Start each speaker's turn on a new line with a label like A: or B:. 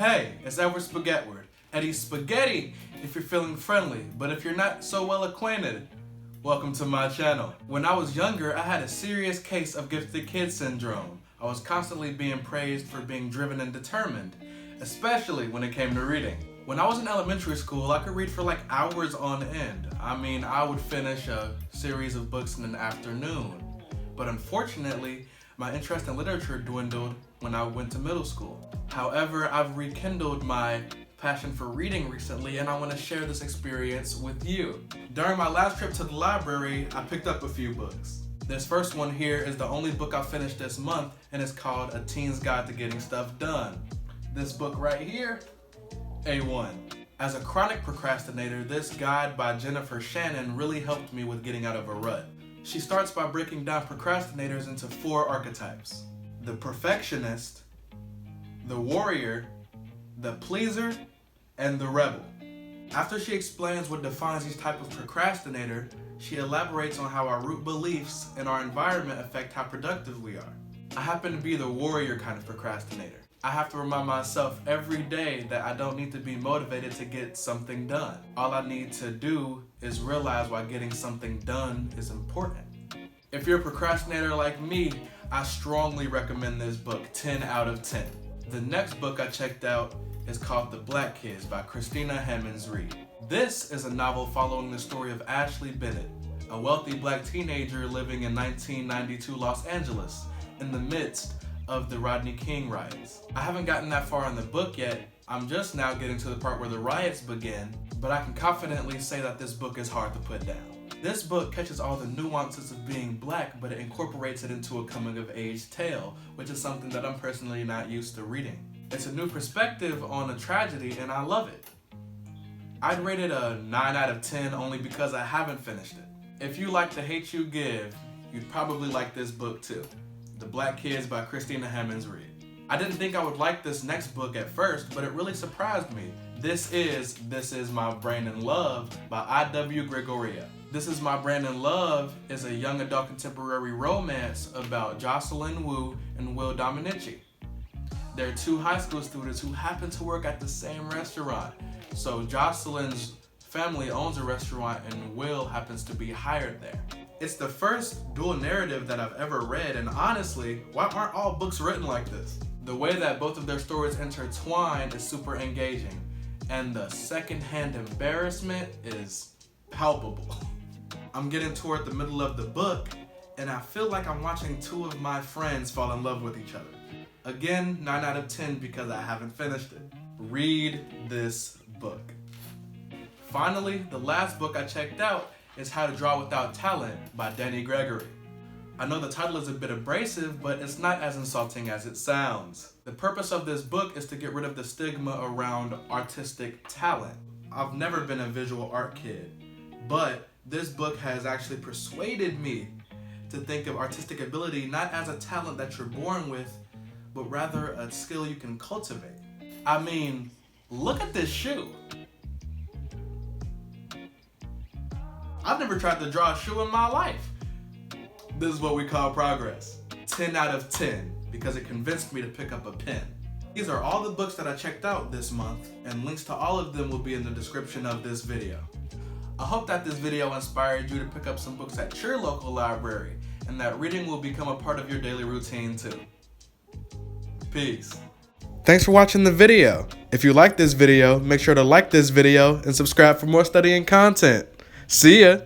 A: Hey, it's Edward Spaghettward. Eddie Spaghetti if you're feeling friendly, but if you're not so well acquainted, welcome to my channel. When I was younger, I had a serious case of gifted kid syndrome. I was constantly being praised for being driven and determined, especially when it came to reading. When I was in elementary school, I could read for like hours on end. I would finish a series of books in an afternoon. But unfortunately, my interest in literature dwindled when I went to middle school. However, I've rekindled my passion for reading recently, and I want to share this experience with you. During my last trip to the library, I picked up a few books. This first one here is the only book I finished this month, and it's called A Teen's Guide to Getting Stuff Done. This book right here, A1. As a chronic procrastinator, this guide by Jennifer Shannon really helped me with getting out of a rut. She starts by breaking down procrastinators into 4 archetypes: the perfectionist, the warrior, the pleaser, and the rebel. After she explains what defines each type of procrastinator, she elaborates on how our root beliefs and our environment affect how productive we are. I happen to be the warrior kind of procrastinator. I have to remind myself every day that I don't need to be motivated to get something done. All I need to do is realize why getting something done is important. If you're a procrastinator like me, I strongly recommend this book, 10 out of 10. The next book I checked out is called The Black Kids by Christina Hemmings Reid. This is a novel following the story of Ashley Bennett, a wealthy black teenager living in 1992 Los Angeles in the midst of the Rodney King riots. I haven't gotten that far in the book yet. I'm just now getting to the part where the riots begin, but I can confidently say that this book is hard to put down. This book catches all the nuances of being black, but it incorporates it into a coming-of-age tale, which is something that I'm personally not used to reading. It's a new perspective on a tragedy, and I love it. I'd rate it a 9 out of 10 only because I haven't finished it. If you like The Hate You Give, you'd probably like this book too. The Black Kids by Christina Hemmings Reid. I didn't think I would like this next book at first, but it really surprised me. This is My Brain in Love by I.W. Gregorio. This Is My Brain in Love is a young adult contemporary romance about Jocelyn Wu and Will Dominici. They're 2 high school students who happen to work at the same restaurant. So Jocelyn's family owns a restaurant and Will happens to be hired there. It's the first dual narrative that I've ever read, and honestly, why aren't all books written like this? The way that both of their stories intertwine is super engaging, and the secondhand embarrassment is palpable. I'm getting toward the middle of the book, and I feel like I'm watching 2 of my friends fall in love with each other. Again, 9 out of 10 because I haven't finished it. Read this book. Finally, the last book I checked out is How to Draw Without Talent by Gregory. I know the title is a bit abrasive, but it's not as insulting as it sounds. The purpose of this book is to get rid of the stigma around artistic talent. I've never been a visual art kid, but this book has actually persuaded me to think of artistic ability not as a talent that you're born with, but rather a skill you can cultivate. Look at this shoe. I've never tried to draw a shoe in my life. This is what we call progress. 10 out of 10 because it convinced me to pick up a pen. These are all the books that I checked out this month, and links to all of them will be in the description of this video. I hope that this video inspired you to pick up some books at your local library, and that reading will become a part of your daily routine too. Peace. Thanks for watching the video. If you liked this video, make sure to like this video and subscribe for more studying content. See ya!